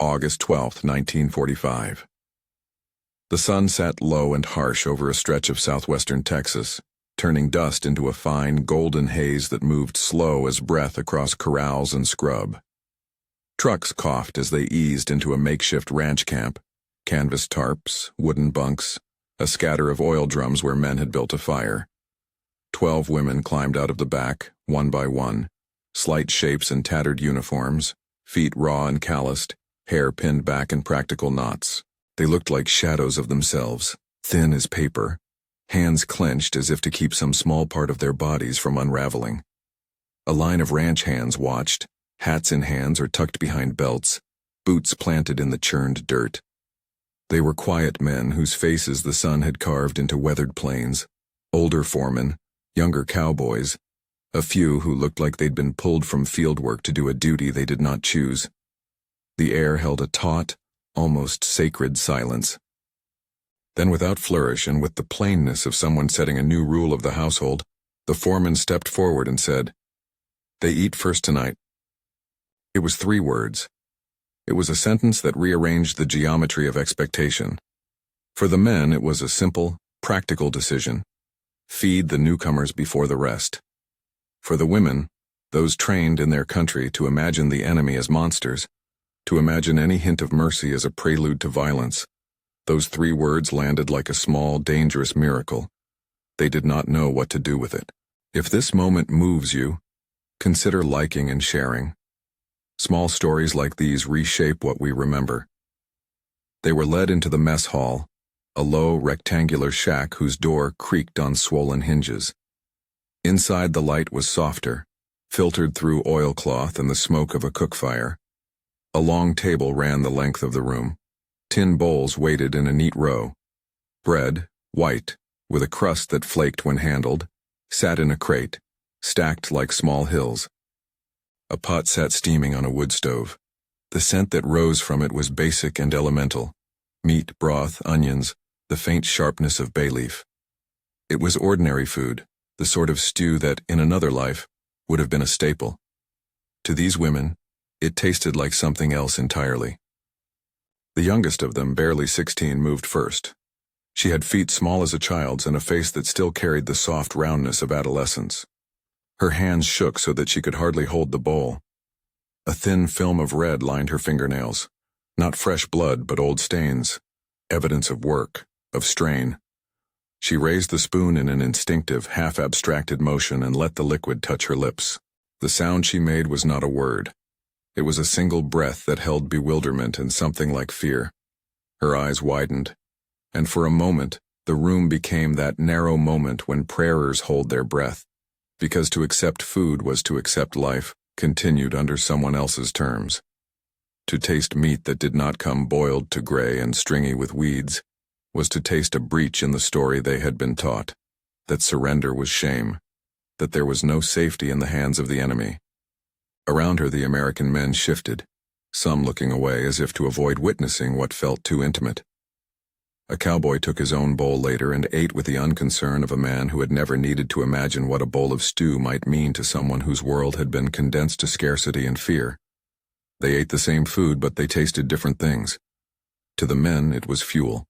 August 12, 1945. The sun sat low and harsh over a stretch of southwestern Texas, turning dust into a fine golden haze that moved slow as breath across corrals and scrub. Trucks coughed as they eased into a makeshift ranch camp, canvas tarps, wooden bunks, a scatter of oil drums where men had built a fire. 12 women climbed out of the back, one by one, slight shapes in tattered uniforms, feet raw and calloused, hair pinned back in practical knots. They looked like shadows of themselves, thin as paper, hands clenched as if to keep some small part of their bodies from unraveling. A line of ranch hands watched, hats in hands or tucked behind belts, boots planted in the churned dirt. They were quiet men whose faces the sun had carved into weathered plains, older foremen, younger cowboys, a few who looked like they'd been pulled from fieldwork to do a duty they did not choose. The air held a taut, almost sacred silence. Then, without flourish and with the plainness of someone setting a new rule of the household, the foreman stepped forward and said, "They eat first tonight." It was 3 words. It was a sentence that rearranged the geometry of expectation. For the men, it was a simple, practical decision. Feed the newcomers before the rest. For the women, those trained in their country to imagine the enemy as monsters, to imagine any hint of mercy as a prelude to violence, those 3 words landed like a small, dangerous miracle. They did not know what to do with it. If this moment moves you, consider liking and sharing. Small stories like these reshape what we remember. They were led into the mess hall, a low, rectangular shack whose door creaked on swollen hinges. Inside, the light was softer, filtered through oilcloth and the smoke of a cook fire. A long table ran the length of the room. Tin bowls waited in a neat row. Bread, white, with a crust that flaked when handled, sat in a crate, stacked like small hills. A pot sat steaming on a wood stove. The scent that rose from it was basic and elemental. Meat, broth, onions, the faint sharpness of bay leaf. It was ordinary food, the sort of stew that, in another life, would have been a staple. To these women, it tasted like something else entirely. The youngest of them, barely 16, moved first. She had feet small as a child's and a face that still carried the soft roundness of adolescence. Her hands shook so that she could hardly hold the bowl. A thin film of red lined her fingernails. Not fresh blood, but old stains. Evidence of work, of strain. She raised the spoon in an instinctive, half-abstracted motion and let the liquid touch her lips. The sound she made was not a word. It was a single breath that held bewilderment and something like fear. Her eyes widened, and for a moment, the room became that narrow moment when prayers hold their breath, because to accept food was to accept life, continued under someone else's terms. To taste meat that did not come boiled to gray and stringy with weeds was to taste a breach in the story they had been taught, that surrender was shame, that there was no safety in the hands of the enemy. Around her the American men shifted, some looking away as if to avoid witnessing what felt too intimate. A cowboy took his own bowl later and ate with the unconcern of a man who had never needed to imagine what a bowl of stew might mean to someone whose world had been condensed to scarcity and fear. They ate the same food, but they tasted different things. To the men, it was fuel.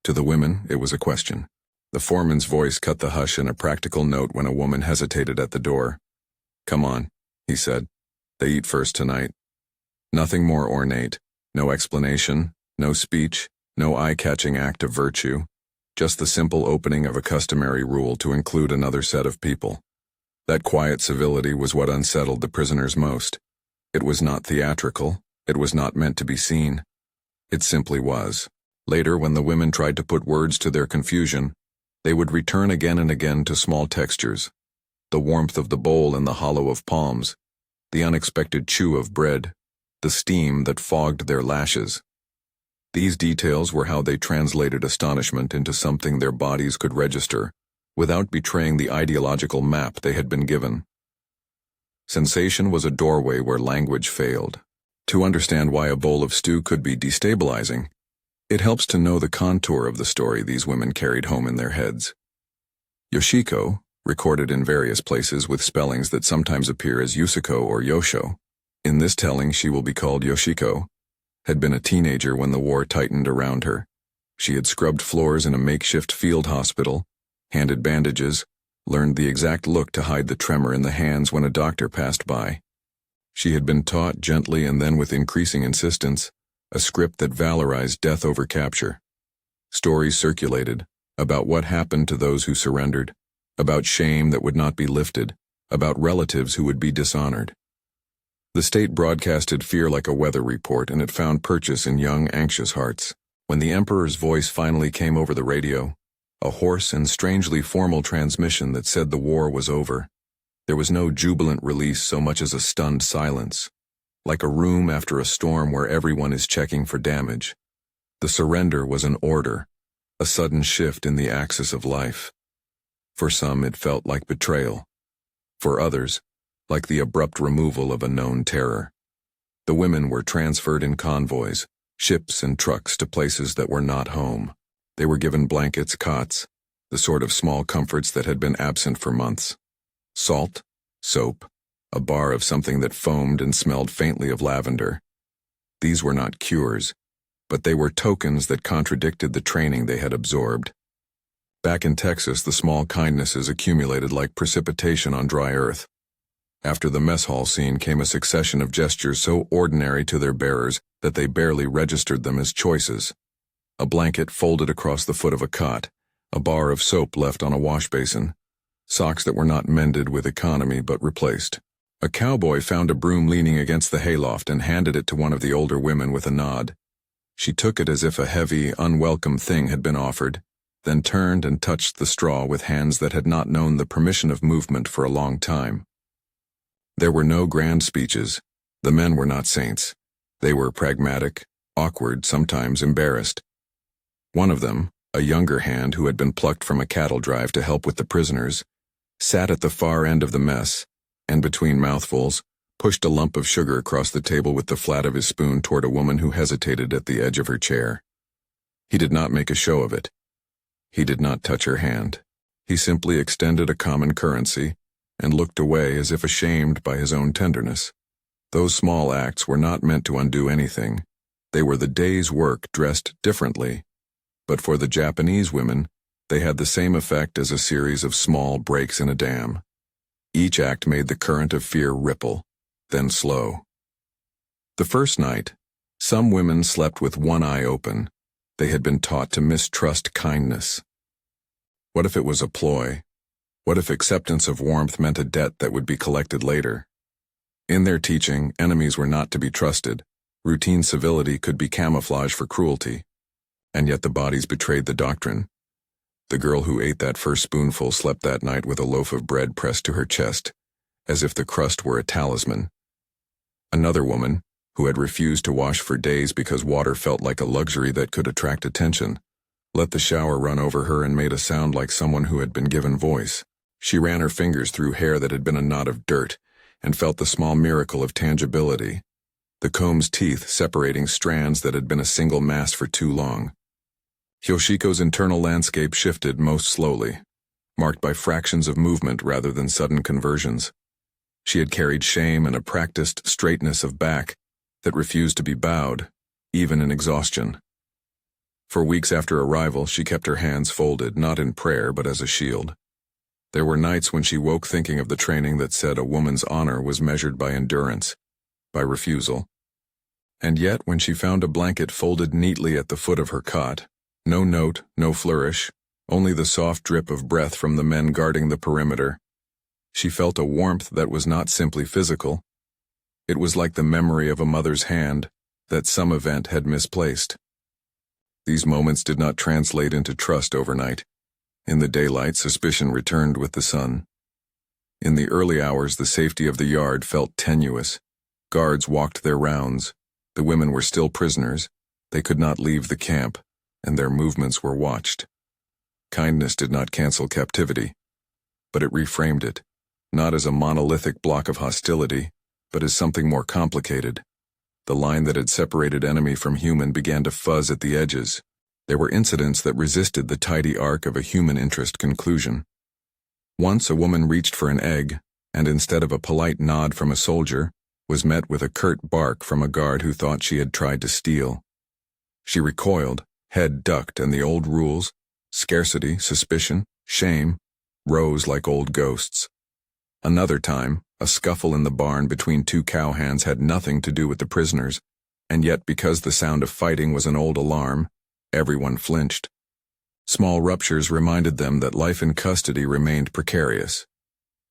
To the women, it was a question. The foreman's voice cut the hush in a practical note when a woman hesitated at the door. "Come on," he said. "They eat first tonight." Nothing more ornate, no explanation, no speech, no eye-catching act of virtue, just the simple opening of a customary rule to include another set of people. That quiet civility was what unsettled the prisoners most. It was not theatrical, it was not meant to be seen. It simply was. Later, when the women tried to put words to their confusion, they would return again and again to small textures. The warmth of the bowl in the hollow of palms, the unexpected chew of bread, the steam that fogged their lashes. These details were how they translated astonishment into something their bodies could register, without betraying the ideological map they had been given. Sensation was a doorway where language failed. To understand why a bowl of stew could be destabilizing, it helps to know the contour of the story these women carried home in their heads. Yoshiko, recorded in various places with spellings that sometimes appear as Yusuko or Yosho. In this telling she will be called Yoshiko, had been a teenager when the war tightened around her. She had scrubbed floors in a makeshift field hospital, handed bandages, learned the exact look to hide the tremor in the hands when a doctor passed by. She had been taught gently and then with increasing insistence, a script that valorized death over capture. Stories circulated about what happened to those who surrendered, about shame that would not be lifted, about relatives who would be dishonored. The state broadcasted fear like a weather report, and it found purchase in young, anxious hearts. When the Emperor's voice finally came over the radio, a hoarse and strangely formal transmission that said the war was over, there was no jubilant release so much as a stunned silence, like a room after a storm where everyone is checking for damage. The surrender was an order, a sudden shift in the axis of life. For some, it felt like betrayal. For others, like the abrupt removal of a known terror. The women were transferred in convoys, ships and trucks to places that were not home. They were given blankets, cots, the sort of small comforts that had been absent for months. Salt, soap, a bar of something that foamed and smelled faintly of lavender. These were not cures, but they were tokens that contradicted the training they had absorbed. Back in Texas, the small kindnesses accumulated like precipitation on dry earth. After the mess hall scene came a succession of gestures so ordinary to their bearers that they barely registered them as choices. A blanket folded across the foot of a cot, a bar of soap left on a wash basin, socks that were not mended with economy but replaced. A cowboy found a broom leaning against the hayloft and handed it to one of the older women with a nod. She took it as if a heavy, unwelcome thing had been offered, then turned and touched the straw with hands that had not known the permission of movement for a long time. There were no grand speeches. The men were not saints. They were pragmatic, awkward, sometimes embarrassed. One of them, a younger hand who had been plucked from a cattle drive to help with the prisoners, sat at the far end of the mess, and between mouthfuls, pushed a lump of sugar across the table with the flat of his spoon toward a woman who hesitated at the edge of her chair. He did not make a show of it. He did not touch her hand. He simply extended a common currency and looked away as if ashamed by his own tenderness. Those small acts were not meant to undo anything. They were the day's work dressed differently. But for the Japanese women, they had the same effect as a series of small breaks in a dam. Each act made the current of fear ripple, then slow. The first night, some women slept with one eye open. They had been taught to mistrust kindness. What if it was a ploy? What if acceptance of warmth meant a debt that would be collected later? In their teaching, enemies were not to be trusted. Routine civility could be camouflage for cruelty. And yet the bodies betrayed the doctrine. The girl who ate that first spoonful slept that night with a loaf of bread pressed to her chest, as if the crust were a talisman. Another woman, who had refused to wash for days because water felt like a luxury that could attract attention, let the shower run over her and made a sound like someone who had been given voice. She ran her fingers through hair that had been a knot of dirt and felt the small miracle of tangibility, the comb's teeth separating strands that had been a single mass for too long. Yoshiko's internal landscape shifted most slowly, marked by fractions of movement rather than sudden conversions. She had carried shame and a practiced straightness of back that refused to be bowed, even in exhaustion. For weeks after arrival, she kept her hands folded, not in prayer but as a shield. There were nights when she woke thinking of the training that said a woman's honor was measured by endurance, by refusal. And yet, when she found a blanket folded neatly at the foot of her cot, no note, no flourish, only the soft drip of breath from the men guarding the perimeter, she felt a warmth that was not simply physical. It was like the memory of a mother's hand that some event had misplaced. These moments did not translate into trust overnight. In the daylight, suspicion returned with the sun. In the early hours, the safety of the yard felt tenuous. Guards walked their rounds. The women were still prisoners. They could not leave the camp, and their movements were watched. Kindness did not cancel captivity, but it reframed it, not as a monolithic block of hostility, but as something more complicated. The line that had separated enemy from human began to fuzz at the edges. There were incidents that resisted the tidy arc of a human interest conclusion. Once a woman reached for an egg, and instead of a polite nod from a soldier, was met with a curt bark from a guard who thought she had tried to steal. She recoiled, head ducked, and the old rules, scarcity, suspicion, shame, rose like old ghosts. Another time, a scuffle in the barn between two cowhands had nothing to do with the prisoners, and yet because the sound of fighting was an old alarm, everyone flinched. Small ruptures reminded them that life in custody remained precarious.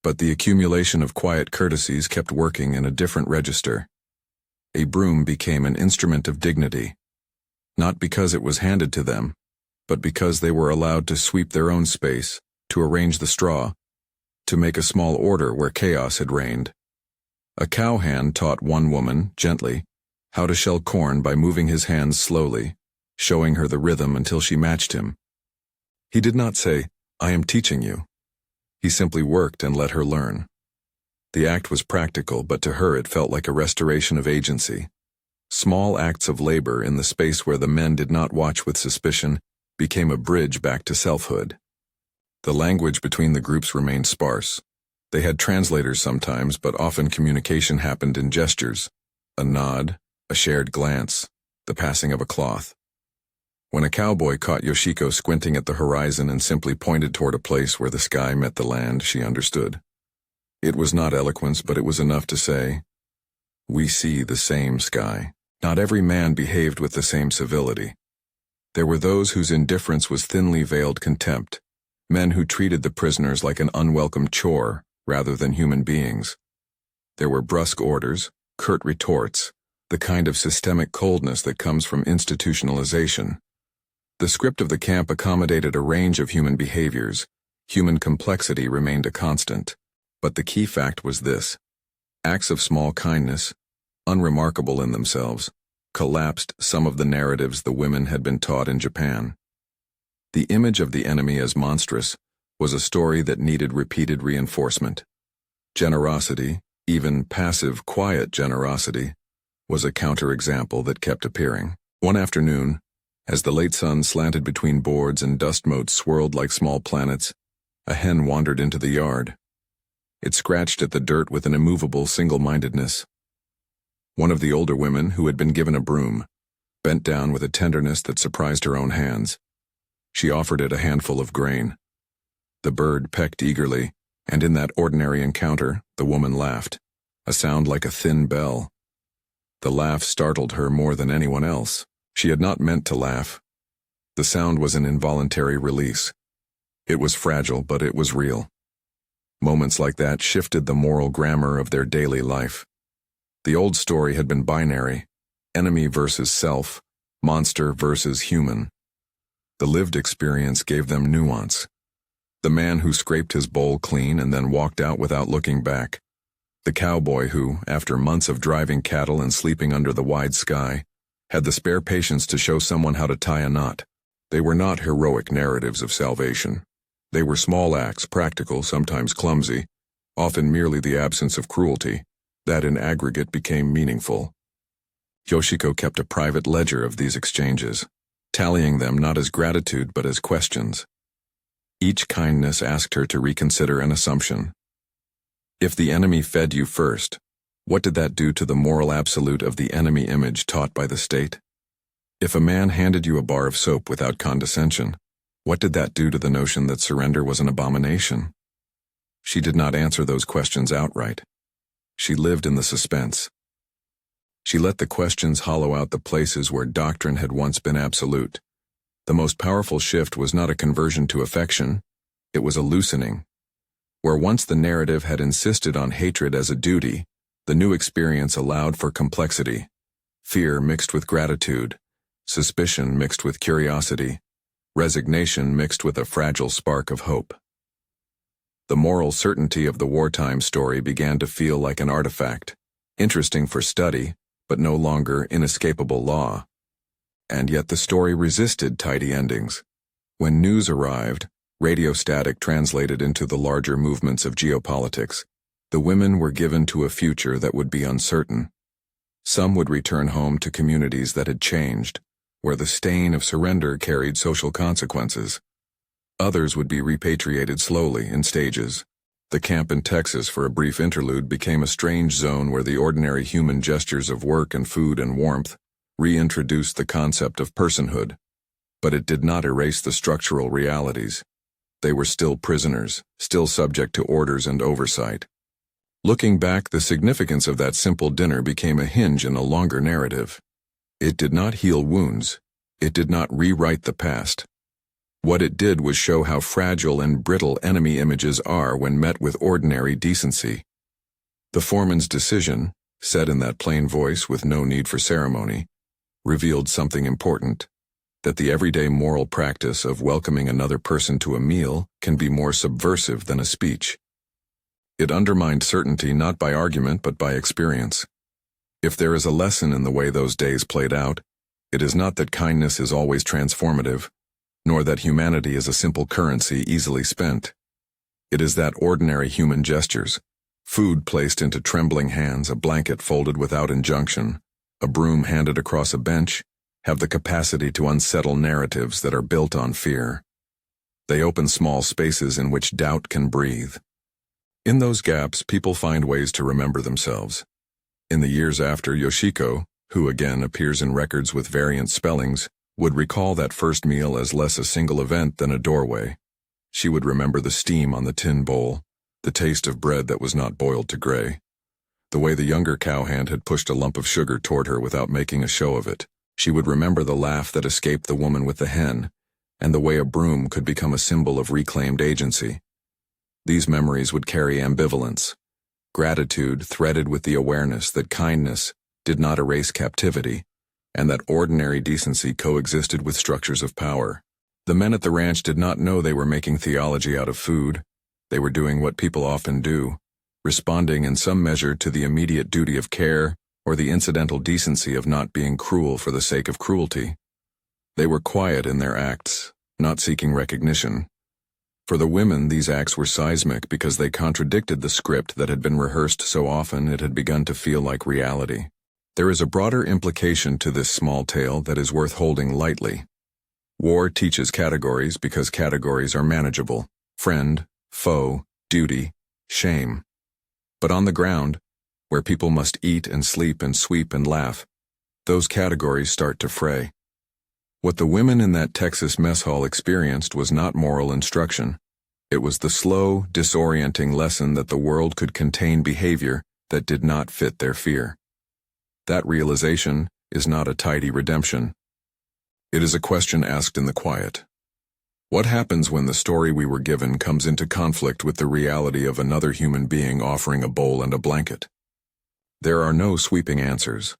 But the accumulation of quiet courtesies kept working in a different register. A broom became an instrument of dignity, not because it was handed to them, but because they were allowed to sweep their own space, to arrange the straw, to make a small order where chaos had reigned. A cowhand taught one woman, gently, how to shell corn by moving his hands slowly, showing her the rhythm until she matched him. He did not say, "I am teaching you." He simply worked and let her learn. The act was practical, but to her it felt like a restoration of agency. Small acts of labor in the space where the men did not watch with suspicion became a bridge back to selfhood. The language between the groups remained sparse. They had translators sometimes, but often communication happened in gestures, a nod, a shared glance, the passing of a cloth. When a cowboy caught Yoshiko squinting at the horizon and simply pointed toward a place where the sky met the land, she understood. It was not eloquence, but it was enough to say, "We see the same sky." Not every man behaved with the same civility. There were those whose indifference was thinly veiled contempt, men who treated the prisoners like an unwelcome chore rather than human beings. There were brusque orders, curt retorts, the kind of systemic coldness that comes from institutionalization. The script of the camp accommodated a range of human behaviors. Human complexity remained a constant. But the key fact was this: acts of small kindness, unremarkable in themselves, collapsed some of the narratives the women had been taught in Japan. The image of the enemy as monstrous was a story that needed repeated reinforcement. Generosity, even passive, quiet generosity, was a counterexample that kept appearing. One afternoon, as the late sun slanted between boards and dust motes swirled like small planets, a hen wandered into the yard. It scratched at the dirt with an immovable single-mindedness. One of the older women, who had been given a broom, bent down with a tenderness that surprised her own hands. She offered it a handful of grain. The bird pecked eagerly, and in that ordinary encounter, the woman laughed, a sound like a thin bell. The laugh startled her more than anyone else. She had not meant to laugh. The sound was an involuntary release. It was fragile, but it was real. Moments like that shifted the moral grammar of their daily life. The old story had been binary: enemy versus self, monster versus human. The lived experience gave them nuance. The man who scraped his bowl clean and then walked out without looking back. The cowboy who, after months of driving cattle and sleeping under the wide sky, had the spare patience to show someone how to tie a knot. They were not heroic narratives of salvation. They were small acts, practical, sometimes clumsy, often merely the absence of cruelty, that in aggregate became meaningful. Yoshiko kept a private ledger of these exchanges, tallying them not as gratitude but as questions. Each kindness asked her to reconsider an assumption. If the enemy fed you first, what did that do to the moral absolute of the enemy image taught by the state? If a man handed you a bar of soap without condescension, what did that do to the notion that surrender was an abomination? She did not answer those questions outright. She lived in the suspense. She let the questions hollow out the places where doctrine had once been absolute. The most powerful shift was not a conversion to affection, it was a loosening. Where once the narrative had insisted on hatred as a duty, the new experience allowed for complexity, fear mixed with gratitude, suspicion mixed with curiosity, resignation mixed with a fragile spark of hope. The moral certainty of the wartime story began to feel like an artifact, interesting for study, but no longer inescapable law. And yet the story resisted tidy endings. When news arrived, radio static translated into the larger movements of geopolitics, the women were given to a future that would be uncertain. Some would return home to communities that had changed, where the stain of surrender carried social consequences. Others would be repatriated slowly in stages, The camp in Texas for a brief interlude became a strange zone where the ordinary human gestures of work and food and warmth reintroduced the concept of personhood. But it did not erase the structural realities. They were still prisoners, still subject to orders and oversight. Looking back, the significance of that simple dinner became a hinge in a longer narrative. It did not heal wounds. It did not rewrite the past. What it did was show how fragile and brittle enemy images are when met with ordinary decency. The foreman's decision, said in that plain voice with no need for ceremony, revealed something important, that the everyday moral practice of welcoming another person to a meal can be more subversive than a speech. It undermined certainty not by argument but by experience. If there is a lesson in the way those days played out, it is not that kindness is always transformative, nor that humanity is a simple currency easily spent. It is that ordinary human gestures, food placed into trembling hands, a blanket folded without injunction, a broom handed across a bench, have the capacity to unsettle narratives that are built on fear. They open small spaces in which doubt can breathe. In those gaps, people find ways to remember themselves. In the years after, Yoshiko, who again appears in records with variant spellings, would recall that first meal as less a single event than a doorway. She would remember the steam on the tin bowl, the taste of bread that was not boiled to gray, the way the younger cowhand had pushed a lump of sugar toward her without making a show of it. She would remember the laugh that escaped the woman with the hen, and the way a broom could become a symbol of reclaimed agency. These memories would carry ambivalence, gratitude threaded with the awareness that kindness did not erase captivity, and that ordinary decency coexisted with structures of power. The men at the ranch did not know they were making theology out of food. They were doing what people often do, responding in some measure to the immediate duty of care or the incidental decency of not being cruel for the sake of cruelty. They were quiet in their acts, not seeking recognition. For the women, these acts were seismic because they contradicted the script that had been rehearsed so often it had begun to feel like reality. There is a broader implication to this small tale that is worth holding lightly. War teaches categories because categories are manageable: friend, foe, duty, shame. But on the ground, where people must eat and sleep and sweep and laugh, those categories start to fray. What the women in that Texas mess hall experienced was not moral instruction. It was the slow, disorienting lesson that the world could contain behavior that did not fit their fear. That realization is not a tidy redemption. It is a question asked in the quiet. What happens when the story we were given comes into conflict with the reality of another human being offering a bowl and a blanket? There are no sweeping answers.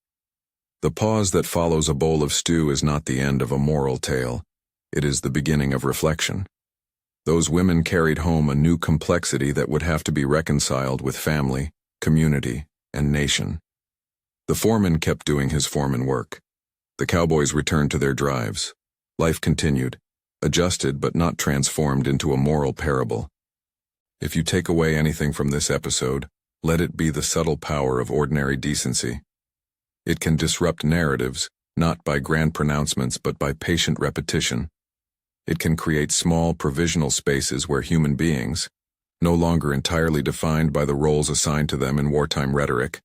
The pause that follows a bowl of stew is not the end of a moral tale. It is the beginning of reflection. Those women carried home a new complexity that would have to be reconciled with family, community, and nation. The foreman kept doing his foreman work. The Cowboys returned to their drives. Life continued, adjusted but not transformed into a moral parable. If you take away anything from this episode, let it be the subtle power of ordinary decency. It can disrupt narratives, not by grand pronouncements but by patient repetition. It can create small provisional spaces where human beings, no longer entirely defined by the roles assigned to them in wartime rhetoric,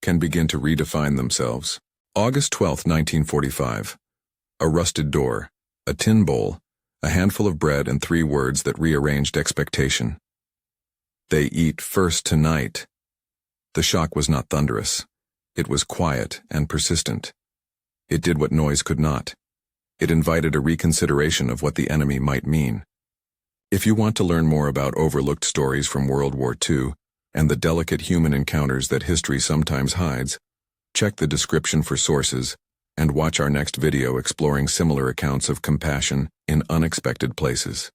can begin to redefine themselves. August 12, 1945. A rusted door, a tin bowl, a handful of bread, and 3 words that rearranged expectation. They eat first tonight. The shock was not thunderous. It was quiet and persistent. It did what noise could not. It invited a reconsideration of what the enemy might mean. If you want to learn more about overlooked stories from World War II and the delicate human encounters that history sometimes hides, check the description for sources and watch our next video exploring similar accounts of compassion in unexpected places.